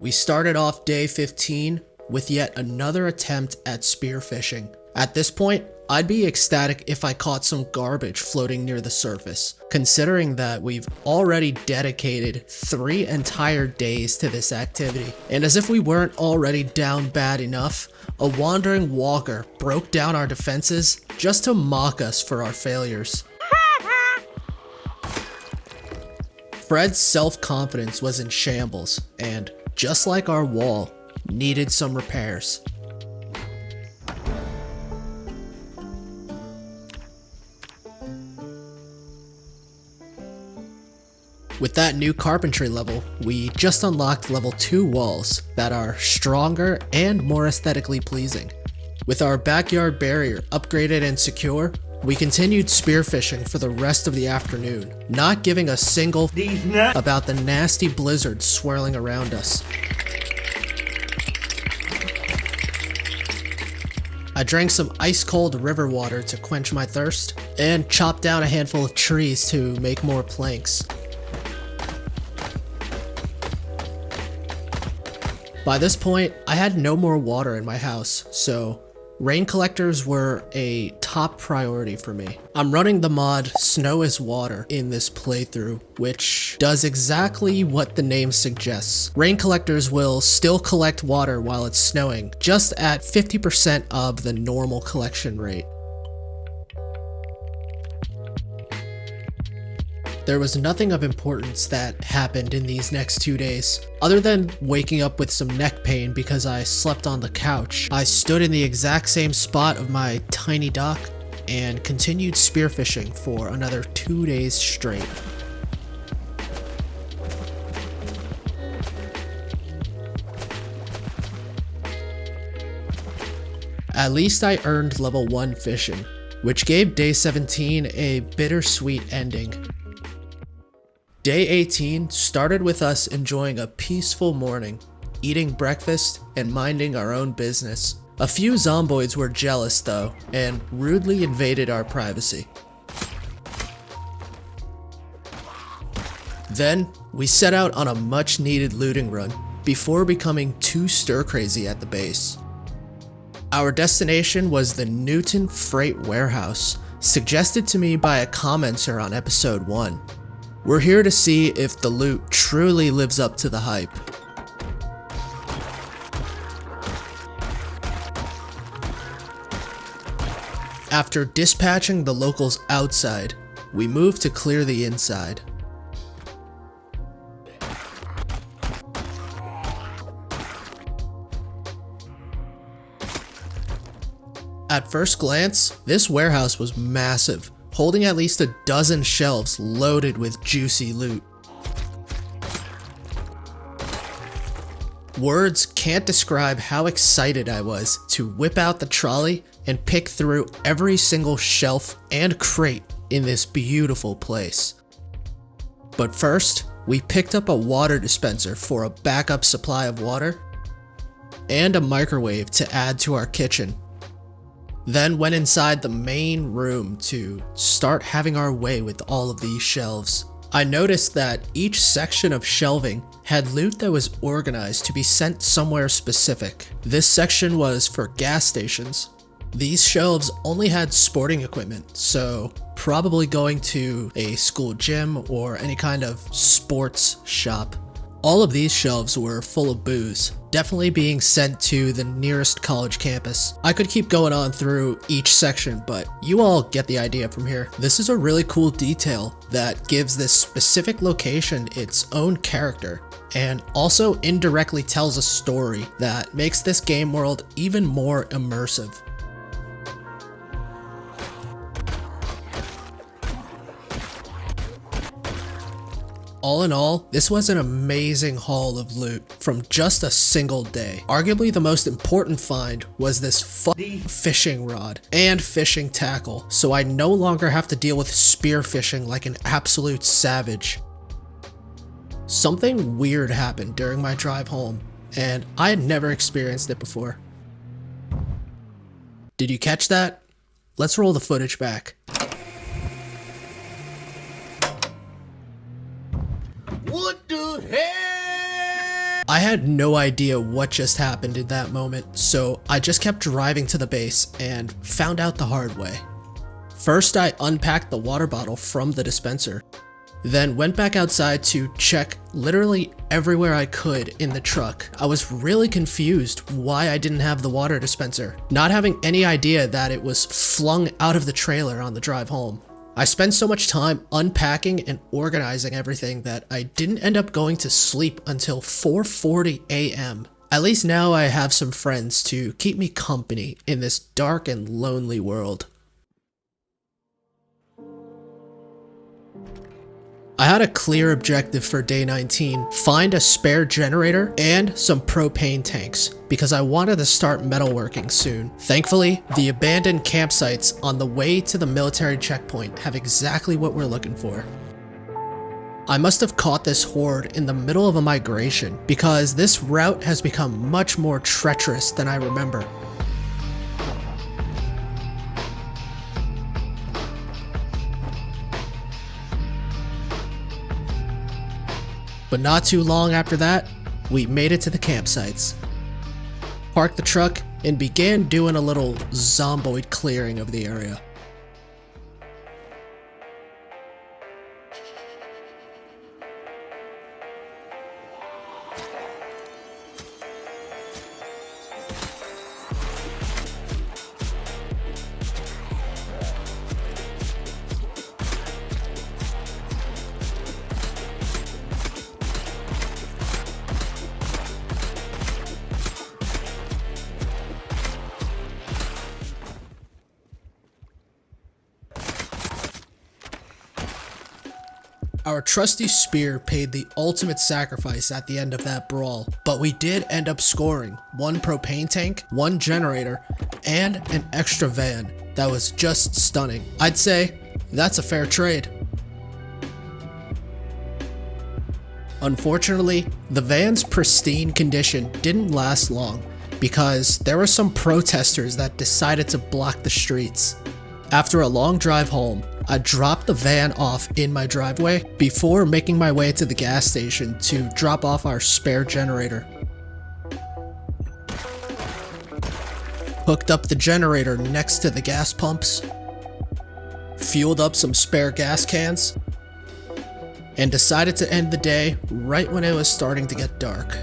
We started off day 15 with yet another attempt at spearfishing. At this point, I'd be ecstatic if I caught some garbage floating near the surface, considering that we've already dedicated 3 entire days to this activity. And as if we weren't already down bad enough, a wandering walker broke down our defenses just to mock us for our failures. Fred's self-confidence was in shambles, and just like our wall, needed some repairs. With that new carpentry level, we just unlocked level 2 walls that are stronger and more aesthetically pleasing. With our backyard barrier upgraded and secure, we continued spearfishing for the rest of the afternoon, not giving a single about the nasty blizzard swirling around us. I drank some ice-cold river water to quench my thirst, and chopped down a handful of trees to make more planks. By this point, I had no more water in my house, so rain collectors were a top priority for me. I'm running the mod Snow is Water in this playthrough, which does exactly what the name suggests. Rain collectors will still collect water while it's snowing, just at 50% of the normal collection rate. There was nothing of importance that happened in these next 2 days. Other than waking up with some neck pain because I slept on the couch, I stood in the exact same spot of my tiny dock and continued spearfishing for another 2 days straight. At least I earned level 1 fishing, which gave day 17 a bittersweet ending. Day 18 started with us enjoying a peaceful morning, eating breakfast and minding our own business. A few zomboids were jealous though, and rudely invaded our privacy. Then, we set out on a much needed looting run, before becoming too stir-crazy at the base. Our destination was the Newton Freight Warehouse, suggested to me by a commenter on episode 1. We're here to see if the loot truly lives up to the hype. After dispatching the locals outside, we moved to clear the inside. At first glance, this warehouse was massive, holding at least a dozen shelves loaded with juicy loot. Words can't describe how excited I was to whip out the trolley and pick through every single shelf and crate in this beautiful place. But first, we picked up a water dispenser for a backup supply of water, and a microwave to add to our kitchen. Then went inside the main room to start having our way with all of these shelves. I noticed that each section of shelving had loot that was organized to be sent somewhere specific. This section was for gas stations. These shelves only had sporting equipment, so probably going to a school gym or any kind of sports shop. All of these shelves were full of booze, definitely being sent to the nearest college campus. I could keep going on through each section, but you all get the idea from here. This is a really cool detail that gives this specific location its own character, and also indirectly tells a story that makes this game world even more immersive. All in all, this was an amazing haul of loot from just a single day. Arguably the most important find was this fishing rod and fishing tackle, so I no longer have to deal with spearfishing like an absolute savage. Something weird happened during my drive home, and I had never experienced it before. Did you catch that? Let's roll the footage back. What the hell? I had no idea what just happened in that moment, so I just kept driving to the base and found out the hard way. First, I unpacked the water bottle from the dispenser, then went back outside to check literally everywhere I could in the truck. I was really confused why I didn't have the water dispenser, not having any idea that it was flung out of the trailer on the drive home. I spent so much time unpacking and organizing everything that I didn't end up going to sleep until 4:40 a.m. At least now I have some friends to keep me company in this dark and lonely world. I had a clear objective for day 19, find a spare generator and some propane tanks, because I wanted to start metalworking soon. Thankfully, the abandoned campsites on the way to the military checkpoint have exactly what we're looking for. I must have caught this horde in the middle of a migration, because this route has become much more treacherous than I remember. But not too long after that, we made it to the campsites. Parked the truck and began doing a little zomboid clearing of the area. Our trusty spear paid the ultimate sacrifice at the end of that brawl, but we did end up scoring one propane tank, one generator, and an extra van that was just stunning. I'd say that's a fair trade. Unfortunately, the van's pristine condition didn't last long because there were some protesters that decided to block the streets. After a long drive home, I dropped the van off in my driveway before making my way to the gas station to drop off our spare generator. Hooked up the generator next to the gas pumps, fueled up some spare gas cans, and decided to end the day right when it was starting to get dark.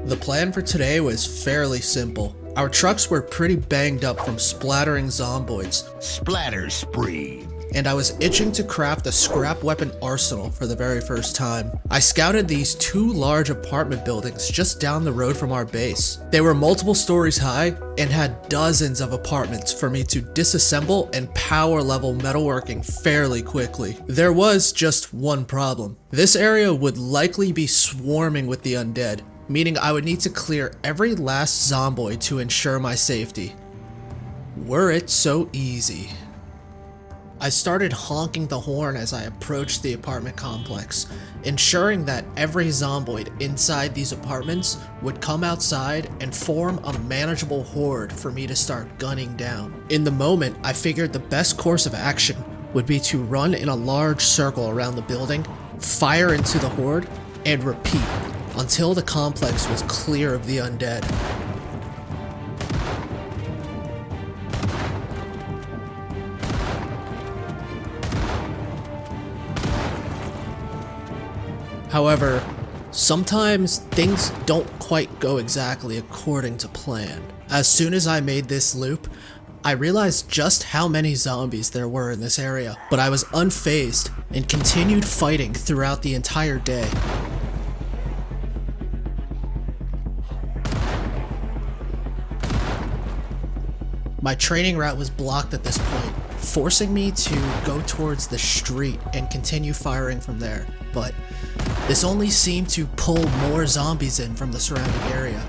The plan for today was fairly simple. Our trucks were pretty banged up from splattering zomboids. Splatter spree. And I was itching to craft a scrap weapon arsenal for the very first time. I scouted these two large apartment buildings just down the road from our base. They were multiple stories high and had dozens of apartments for me to disassemble and power level metalworking fairly quickly. There was just one problem. This area would likely be swarming with the undead, meaning I would need to clear every last zomboid to ensure my safety. Were it so easy. I started honking the horn as I approached the apartment complex, ensuring that every zomboid inside these apartments would come outside and form a manageable horde for me to start gunning down. In the moment, I figured the best course of action would be to run in a large circle around the building, fire into the horde, and repeat until the complex was clear of the undead. However, sometimes things don't quite go exactly according to plan. As soon as I made this loop, I realized just how many zombies there were in this area, but I was unfazed and continued fighting throughout the entire day. My training route was blocked at this point, forcing me to go towards the street and continue firing from there, but this only seemed to pull more zombies in from the surrounding area.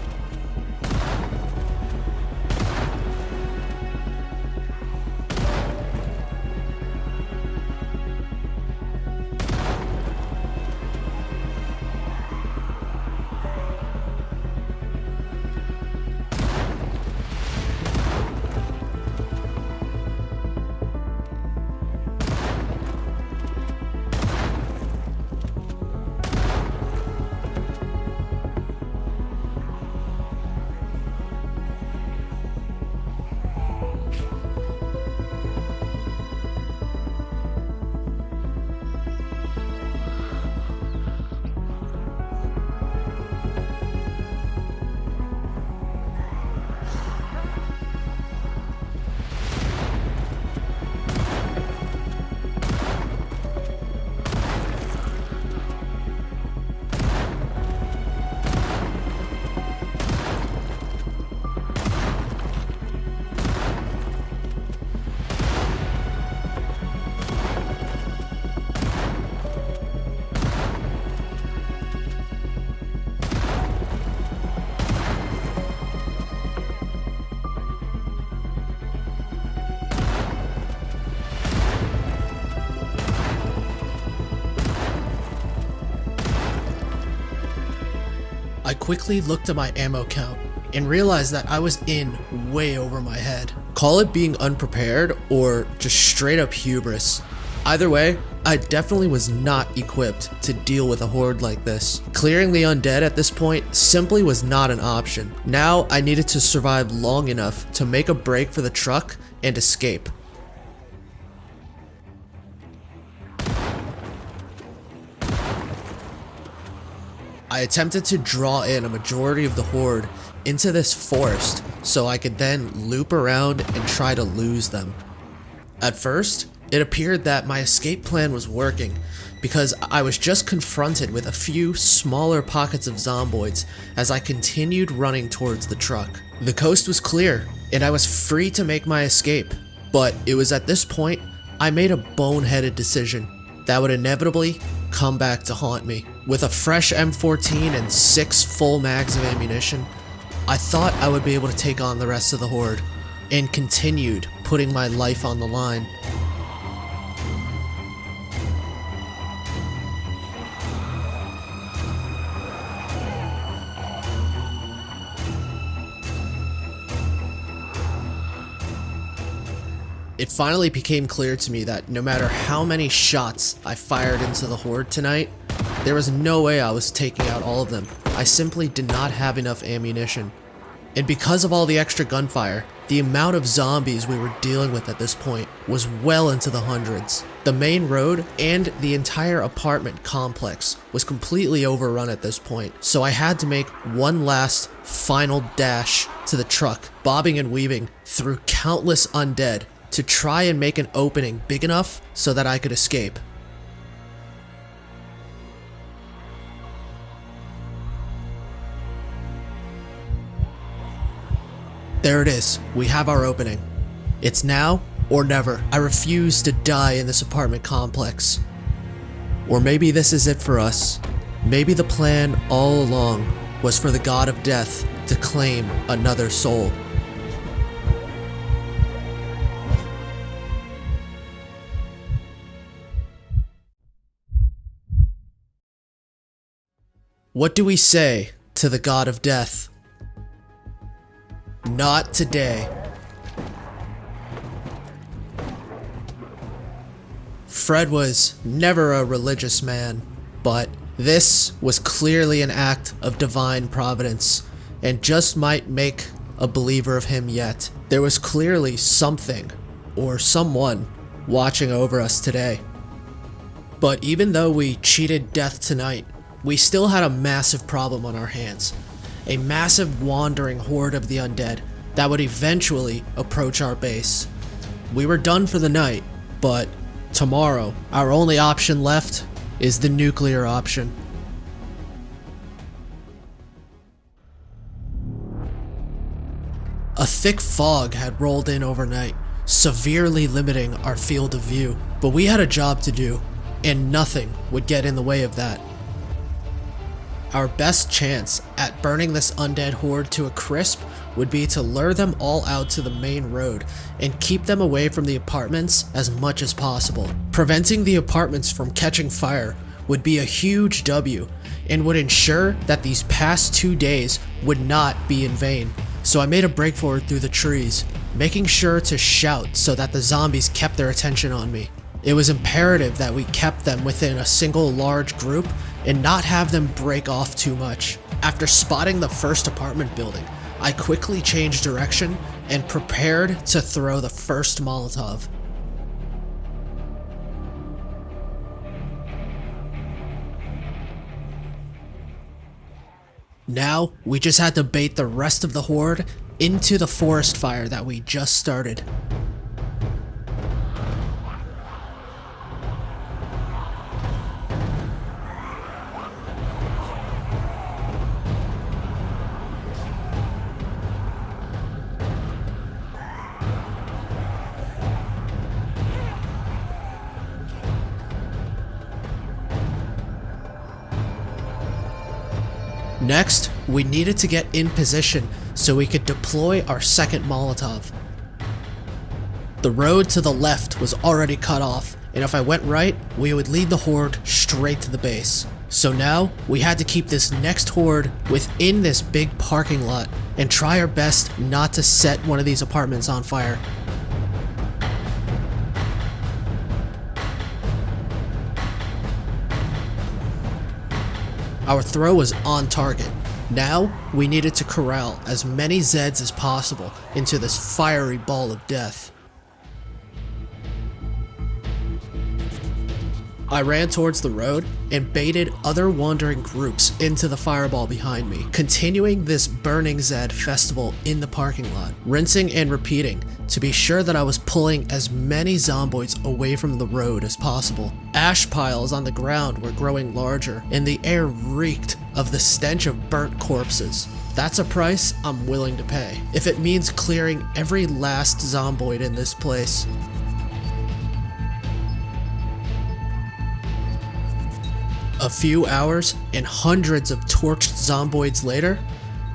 I quickly looked at my ammo count and realized that I was in way over my head. Call it being unprepared or just straight up hubris. Either way, I definitely was not equipped to deal with a horde like this. Clearing the undead at this point simply was not an option. Now I needed to survive long enough to make a break for the truck and escape. I attempted to draw in a majority of the horde into this forest so I could then loop around and try to lose them. At first, it appeared that my escape plan was working because I was just confronted with a few smaller pockets of zomboids as I continued running towards the truck. The coast was clear and I was free to make my escape, but it was at this point I made a boneheaded decision that would inevitably come back to haunt me. With a fresh M14 and 6 full mags of ammunition, I thought I would be able to take on the rest of the horde, and continued putting my life on the line. It finally became clear to me that no matter how many shots I fired into the horde tonight, there was no way I was taking out all of them. I simply did not have enough ammunition. And because of all the extra gunfire, the amount of zombies we were dealing with at this point was well into the hundreds. The main road and the entire apartment complex was completely overrun at this point, so I had to make one last final dash to the truck, bobbing and weaving through countless undead to try and make an opening big enough so that I could escape. There it is. We have our opening. It's now or never. I refuse to die in this apartment complex. Or maybe this is it for us. Maybe the plan all along was for the god of death to claim another soul. What do we say to the god of death? Not today. Fred was never a religious man, but this was clearly an act of divine providence, and just might make a believer of him yet. There was clearly something, or someone, watching over us today. But even though we cheated death tonight, we still had a massive problem on our hands. A massive wandering horde of the undead that would eventually approach our base. We were done for the night, but tomorrow, our only option left is the nuclear option. A thick fog had rolled in overnight, severely limiting our field of view, but we had a job to do, and nothing would get in the way of that. Our best chance at burning this undead horde to a crisp would be to lure them all out to the main road and keep them away from the apartments as much as possible. Preventing the apartments from catching fire would be a huge W and would ensure that these past 2 days would not be in vain. So I made a break for it through the trees, making sure to shout so that the zombies kept their attention on me. It was imperative that we kept them within a single large group and not have them break off too much. After spotting the first apartment building, I quickly changed direction and prepared to throw the first Molotov. Now, we just had to bait the rest of the horde into the forest fire that we just started. Next, we needed to get in position so we could deploy our second Molotov. The road to the left was already cut off, and if I went right, we would lead the horde straight to the base. So now, we had to keep this next horde within this big parking lot and try our best not to set one of these apartments on fire. Our throw was on target. Now, we needed to corral as many Zeds as possible into this fiery ball of death. I ran towards the road and baited other wandering groups into the fireball behind me, continuing this burning Zed festival in the parking lot, rinsing and repeating to be sure that I was pulling as many zomboids away from the road as possible. Ash piles on the ground were growing larger, and the air reeked of the stench of burnt corpses. That's a price I'm willing to pay, if it means clearing every last zomboid in this place. A few hours and hundreds of torched zomboids later,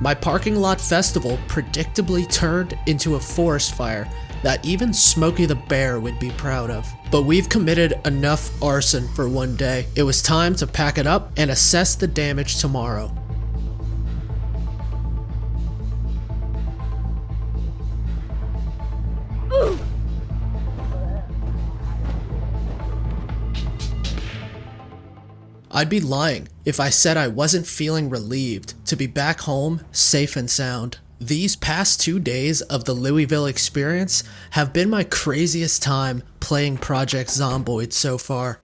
my parking lot festival predictably turned into a forest fire that even Smokey the Bear would be proud of. But we've committed enough arson for one day. It was time to pack it up and assess the damage tomorrow. I'd be lying if I said I wasn't feeling relieved to be back home safe and sound. These past 2 days of the Louisville experience have been my craziest time playing Project Zomboid so far.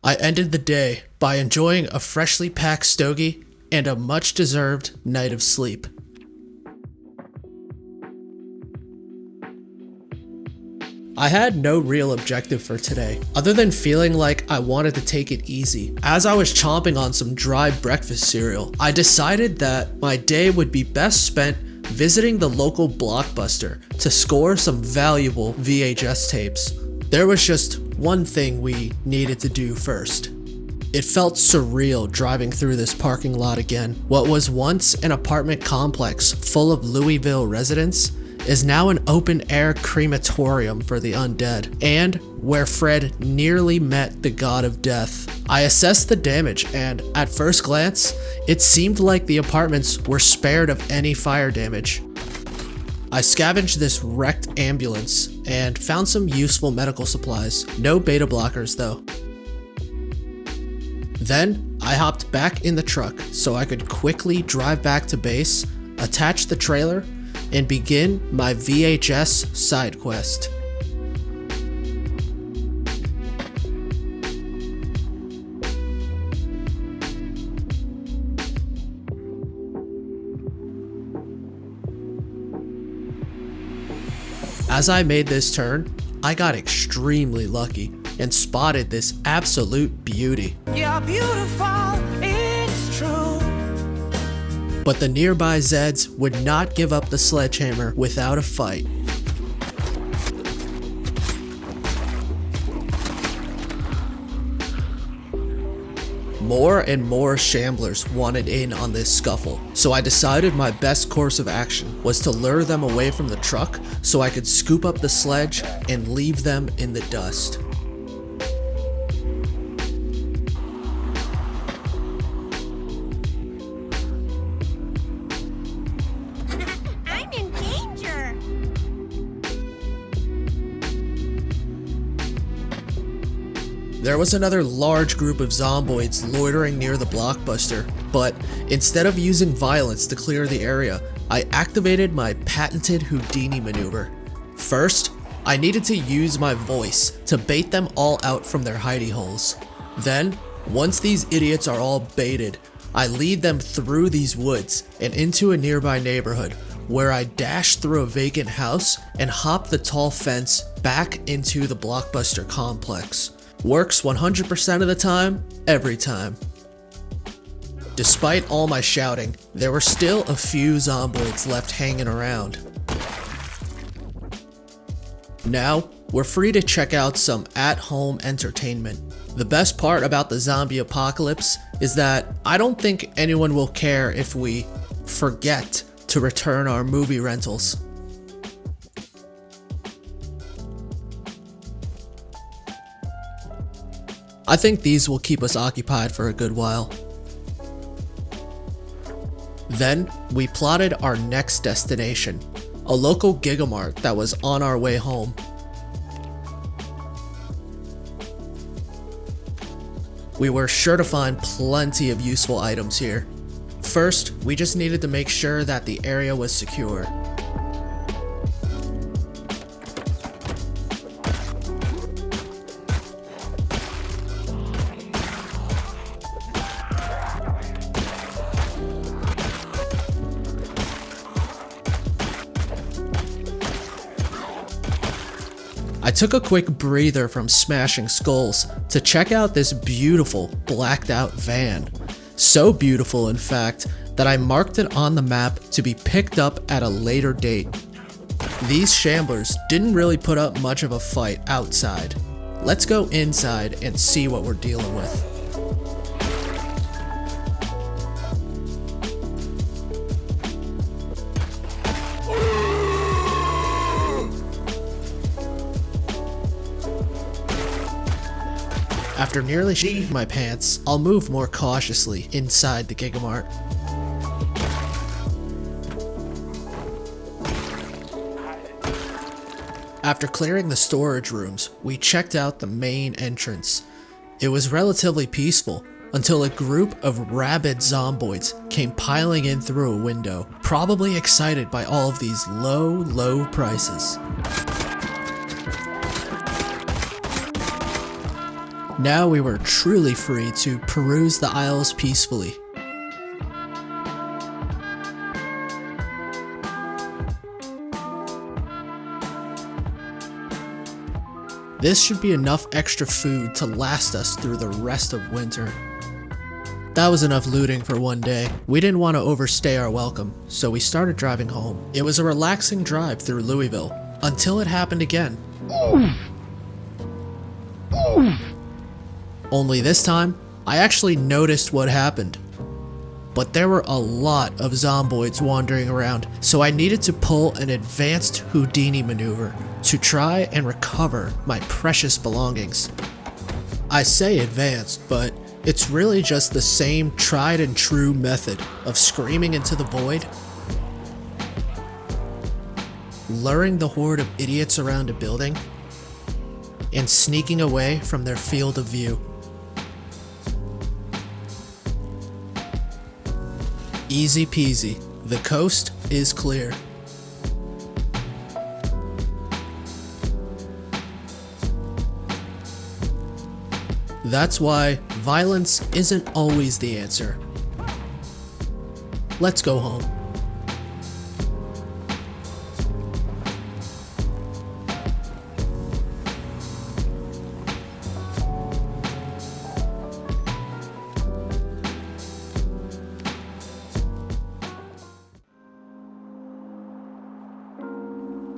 I ended the day by enjoying a freshly packed stogie and a much deserved night of sleep. I had no real objective for today, other than feeling like I wanted to take it easy. As I was chomping on some dry breakfast cereal, I decided that my day would be best spent visiting the local Blockbuster to score some valuable VHS tapes. There was just one thing we needed to do first. It felt surreal driving through this parking lot again. What was once an apartment complex full of Louisville residents is now an open-air crematorium for the undead, and where Fred nearly met the god of death. I assessed the damage, and at first glance, it seemed like the apartments were spared of any fire damage. I scavenged this wrecked ambulance and found some useful medical supplies. No beta blockers though. Then I hopped back in the truck so I could quickly drive back to base, attach the trailer, and begin my VHS side quest. As I made this turn, I got extremely lucky and spotted this absolute beauty. You're beautiful, it's true. But the nearby Zeds would not give up the sledgehammer without a fight. More and more shamblers wanted in on this scuffle, so I decided my best course of action was to lure them away from the truck so I could scoop up the sledge and leave them in the dust. I'm in danger. There was another large group of zomboids loitering near the Blockbuster, but instead of using violence to clear the area, I activated my patented Houdini maneuver. First, I needed to use my voice to bait them all out from their hidey holes. Then, once these idiots are all baited, I lead them through these woods and into a nearby neighborhood, where I dash through a vacant house and hop the tall fence back into the Blockbuster complex. Works 100% of the time, every time. Despite all my shouting, there were still a few zomboids left hanging around. Now, we're free to check out some at-home entertainment. The best part about the zombie apocalypse is that I don't think anyone will care if we forget to return our movie rentals. I think these will keep us occupied for a good while. Then, we plotted our next destination, a local Gigamart that was on our way home. We were sure to find plenty of useful items here. First, we just needed to make sure that the area was secure. I took a quick breather from smashing skulls to check out this beautiful blacked out van. So beautiful, in fact, that I marked it on the map to be picked up at a later date. These shamblers didn't really put up much of a fight outside. Let's go inside and see what we're dealing with. After nearly shitting my pants, I'll move more cautiously inside the Gigamart. After clearing the storage rooms, we checked out the main entrance. It was relatively peaceful until a group of rabid zomboids came piling in through a window, probably excited by all of these low prices. Now we were truly free to peruse the aisles peacefully. This should be enough extra food to last us through the rest of winter. That was enough looting for one day. We didn't want to overstay our welcome, so we started driving home. It was a relaxing drive through Louisville, until it happened again. Only this time, I actually noticed what happened. But there were a lot of zomboids wandering around, so I needed to pull an advanced Houdini maneuver to try and recover my precious belongings. I say advanced, but it's really just the same tried and true method of screaming into the void, luring the horde of idiots around a building, and sneaking away from their field of view. Easy peasy, the coast is clear. That's why violence isn't always the answer. Let's go home.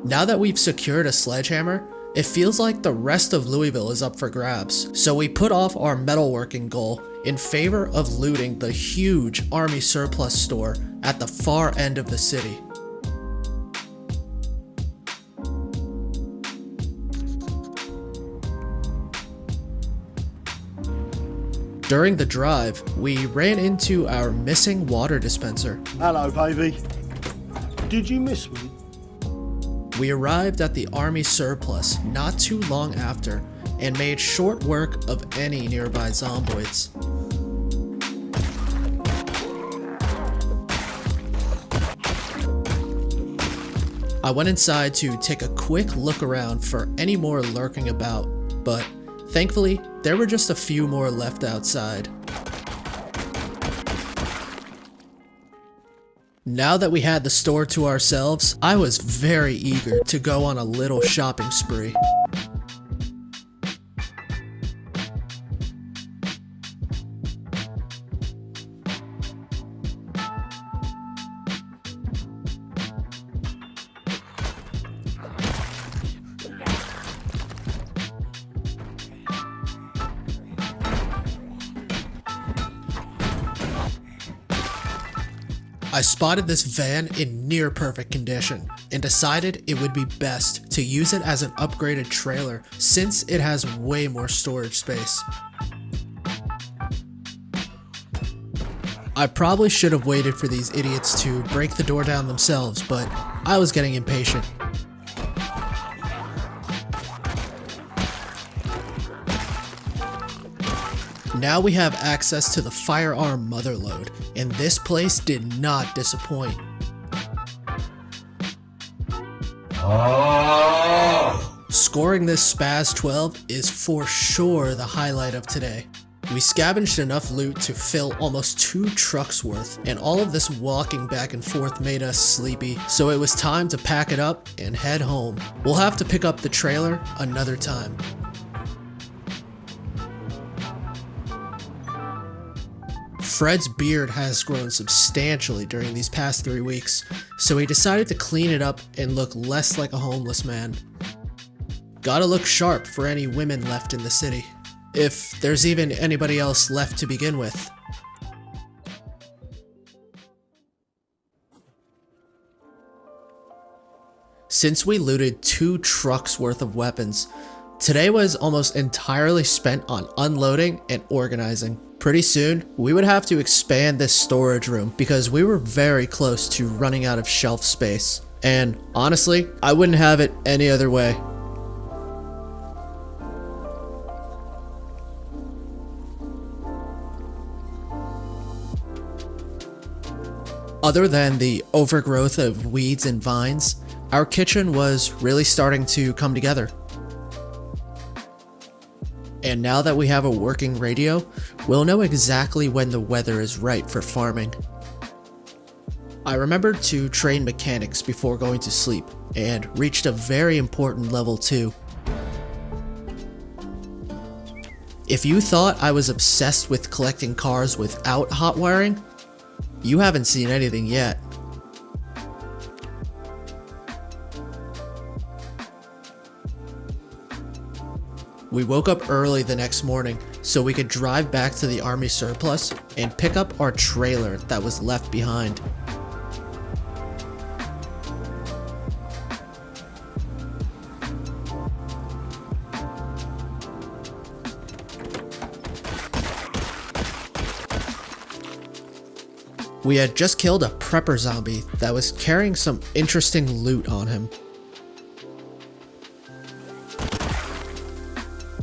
Now that we've secured a sledgehammer, it feels like the rest of Louisville is up for grabs, so we put off our metalworking goal in favor of looting the huge army surplus store at the far end of the city. During the drive, we ran into our missing water dispenser. Hello, baby. Did you miss me? We arrived at the army surplus not too long after and made short work of any nearby zomboids. I went inside to take a quick look around for any more lurking about, but thankfully there were just a few more left outside. Now that we had the store to ourselves, I was very eager to go on a little shopping spree. I spotted this van in near perfect condition and decided it would be best to use it as an upgraded trailer since it has way more storage space. I probably should have waited for these idiots to break the door down themselves, but I was getting impatient. Now we have access to the firearm motherlode, and this place did not disappoint. Scoring this Spaz 12 is for sure the highlight of today. We scavenged enough loot to fill almost 2 trucks worth, and all of this walking back and forth made us sleepy, so it was time to pack it up and head home. We'll have to pick up the trailer another time. Fred's beard has grown substantially during these past 3 weeks, so he decided to clean it up and look less like a homeless man. Gotta look sharp for any women left in the city, if there's even anybody else left to begin with. Since we looted 2 trucks worth of weapons, today was almost entirely spent on unloading and organizing. Pretty soon, we would have to expand this storage room because we were very close to running out of shelf space. And honestly, I wouldn't have it any other way. Other than the overgrowth of weeds and vines, our kitchen was really starting to come together. And now that we have a working radio, we'll know exactly when the weather is right for farming. I remembered to train mechanics before going to sleep, and reached a very important level 2. If you thought I was obsessed with collecting cars without hot wiring, you haven't seen anything yet. We woke up early the next morning so we could drive back to the army surplus and pick up our trailer that was left behind. We had just killed a prepper zombie that was carrying some interesting loot on him.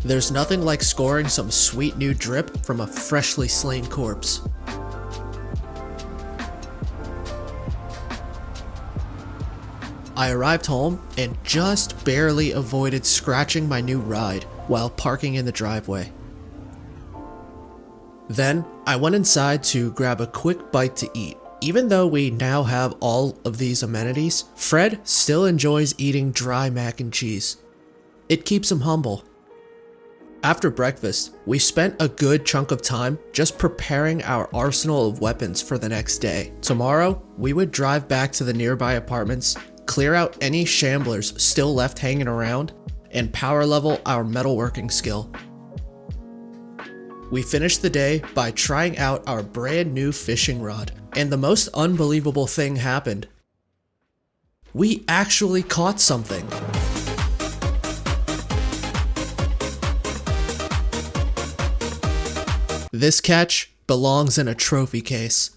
There's nothing like scoring some sweet new drip from a freshly slain corpse. I arrived home and just barely avoided scratching my new ride while parking in the driveway. Then, I went inside to grab a quick bite to eat. Even though we now have all of these amenities, Fred still enjoys eating dry mac and cheese. It keeps him humble. After breakfast, we spent a good chunk of time just preparing our arsenal of weapons for the next day. Tomorrow, we would drive back to the nearby apartments, clear out any shamblers still left hanging around, and power level our metalworking skill. We finished the day by trying out our brand new fishing rod, and the most unbelievable thing happened. We actually caught something. This catch belongs in a trophy case.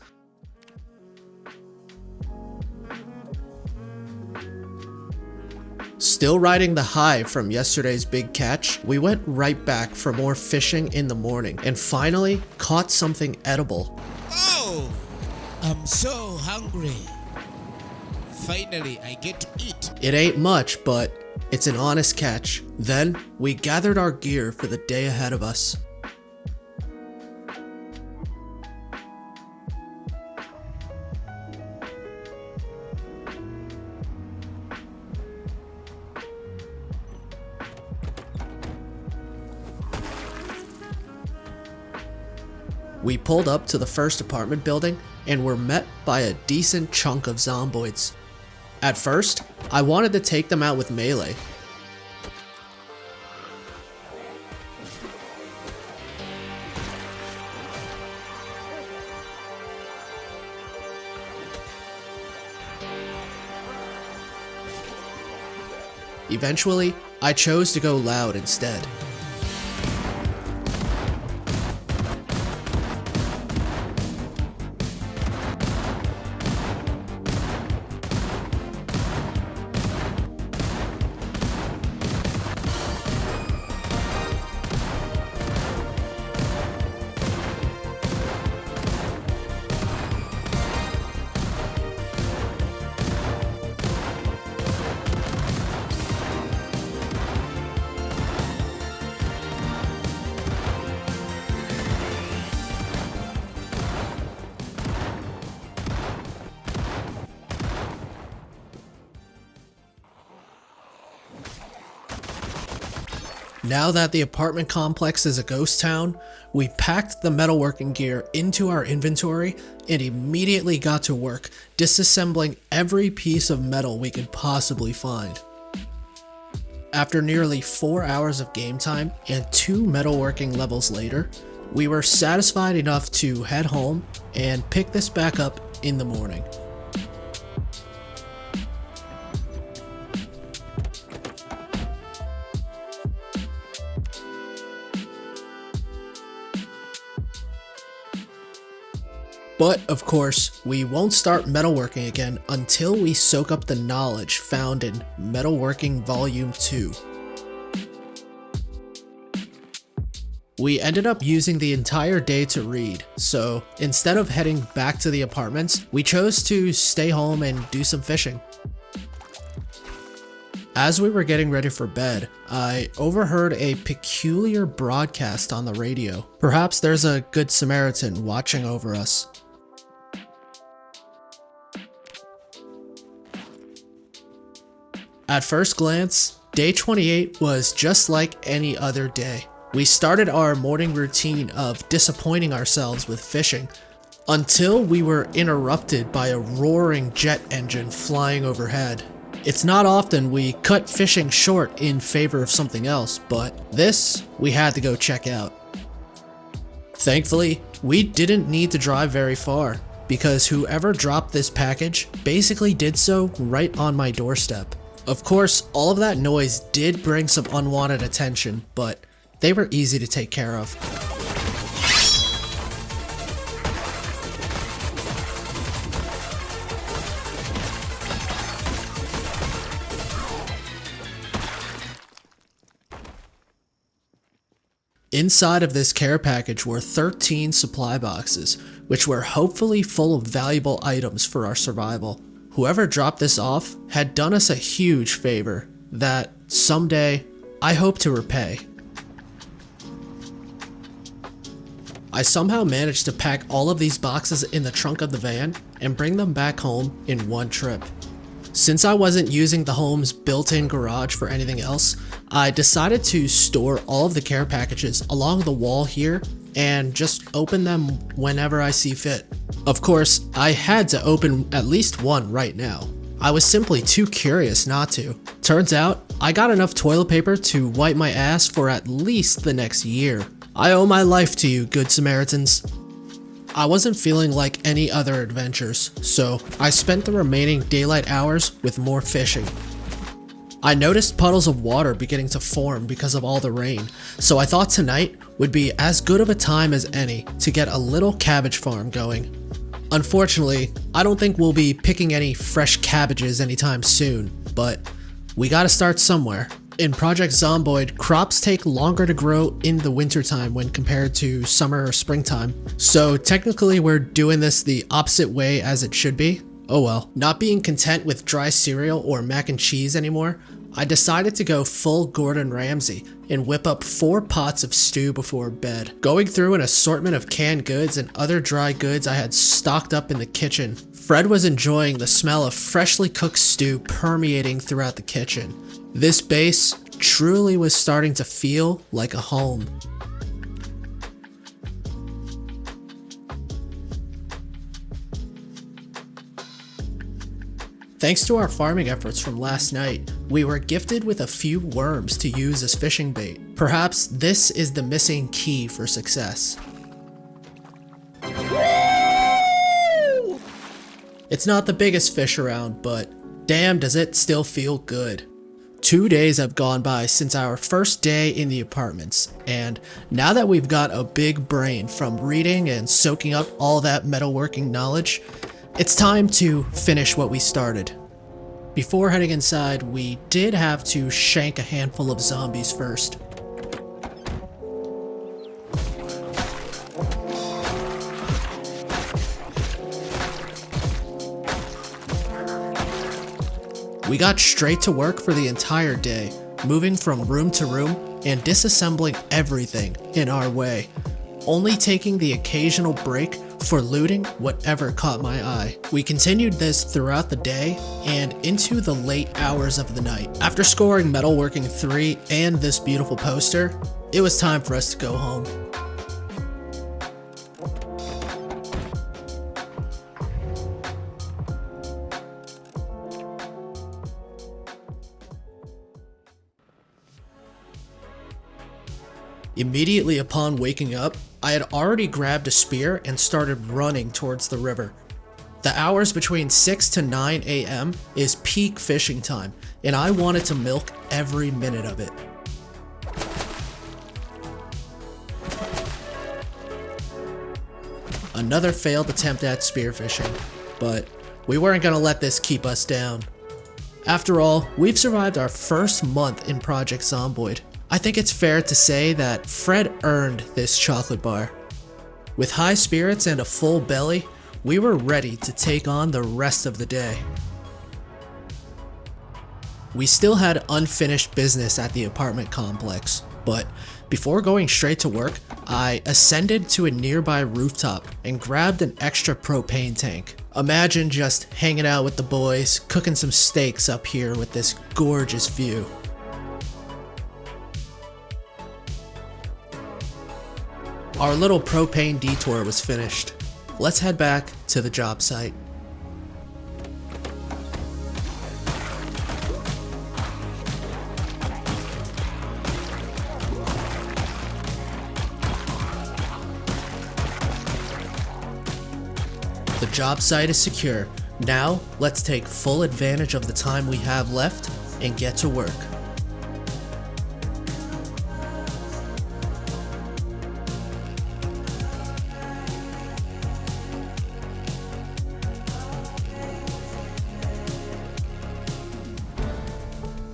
Still riding the high from yesterday's big catch, we went right back for more fishing in the morning and finally caught something edible. Oh, I'm so hungry. Finally, I get to eat. It ain't much, but it's an honest catch. Then we gathered our gear for the day ahead of us. We pulled up to the first apartment building and were met by a decent chunk of zomboids. At first, I wanted to take them out with melee. Eventually, I chose to go loud instead. Now that the apartment complex is a ghost town, we packed the metalworking gear into our inventory and immediately got to work disassembling every piece of metal we could possibly find. After nearly 4 hours of game time and 2 metalworking levels later, we were satisfied enough to head home and pick this back up in the morning. But of course, we won't start metalworking again until we soak up the knowledge found in Metalworking Volume 2. We ended up using the entire day to read, so instead of heading back to the apartments, we chose to stay home and do some fishing. As we were getting ready for bed, I overheard a peculiar broadcast on the radio. Perhaps there's a Good Samaritan watching over us. At first glance, day 28 was just like any other day. We started our morning routine of disappointing ourselves with fishing until we were interrupted by a roaring jet engine flying overhead. It's not often we cut fishing short in favor of something else, but this we had to go check out. Thankfully, we didn't need to drive very far because whoever dropped this package basically did so right on my doorstep. Of course, all of that noise did bring some unwanted attention, but they were easy to take care of. Inside of this care package were 13 supply boxes, which were hopefully full of valuable items for our survival. Whoever dropped this off had done us a huge favor that someday I hope to repay. I somehow managed to pack all of these boxes in the trunk of the van and bring them back home in one trip. Since I wasn't using the home's built-in garage for anything else, I decided to store all of the care packages along the wall here and just open them whenever I see fit. Of course, I had to open at least one right now. I was simply too curious not to. Turns out, I got enough toilet paper to wipe my ass for at least the next year. I owe my life to you, Good Samaritans. I wasn't feeling like any other adventures, so I spent the remaining daylight hours with more fishing. I noticed puddles of water beginning to form because of all the rain, so I thought tonight would be as good of a time as any to get a little cabbage farm going. Unfortunately, I don't think we'll be picking any fresh cabbages anytime soon, but we gotta start somewhere. In Project Zomboid, crops take longer to grow in the wintertime when compared to summer or springtime, so technically we're doing this the opposite way as it should be. Oh well. Not being content with dry cereal or mac and cheese anymore, I decided to go full Gordon Ramsay and whip up 4 pots of stew before bed. Going through an assortment of canned goods and other dry goods I had stocked up in the kitchen, Fred was enjoying the smell of freshly cooked stew permeating throughout the kitchen. This base truly was starting to feel like a home. Thanks to our farming efforts from last night, we were gifted with a few worms to use as fishing bait. Perhaps this is the missing key for success. It's not the biggest fish around, but damn does it still feel good. 2 days have gone by since our first day in the apartments, and now that we've got a big brain from reading and soaking up all that metalworking knowledge, it's time to finish what we started. Before heading inside, we did have to shank a handful of zombies first. We got straight to work for the entire day, moving from room to room and disassembling everything in our way, only taking the occasional break for looting whatever caught my eye. We continued this throughout the day and into the late hours of the night. After scoring Metalworking 3 and this beautiful poster, it was time for us to go home. Immediately upon waking up, I had already grabbed a spear and started running towards the river. The hours between 6 to 9 a.m. is peak fishing time, and I wanted to milk every minute of it. Another failed attempt at spearfishing, but we weren't gonna let this keep us down. After all, we've survived our first month in Project Zomboid. I think it's fair to say that Fred earned this chocolate bar. With high spirits and a full belly, we were ready to take on the rest of the day. We still had unfinished business at the apartment complex, but before going straight to work, I ascended to a nearby rooftop and grabbed an extra propane tank. Imagine just hanging out with the boys, cooking some steaks up here with this gorgeous view. Our little propane detour was finished. Let's head back to the job site. The job site is secure. Now, let's take full advantage of the time we have left and get to work.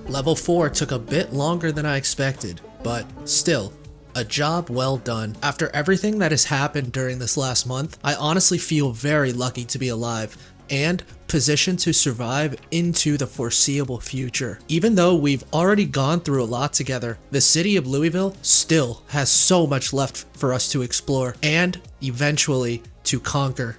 Level 4 took a bit longer than I expected, but still, a job well done. After everything that has happened during this last month, I honestly feel very lucky to be alive and positioned to survive into the foreseeable future. Even though we've already gone through a lot together, the city of Louisville still has so much left for us to explore and eventually to conquer.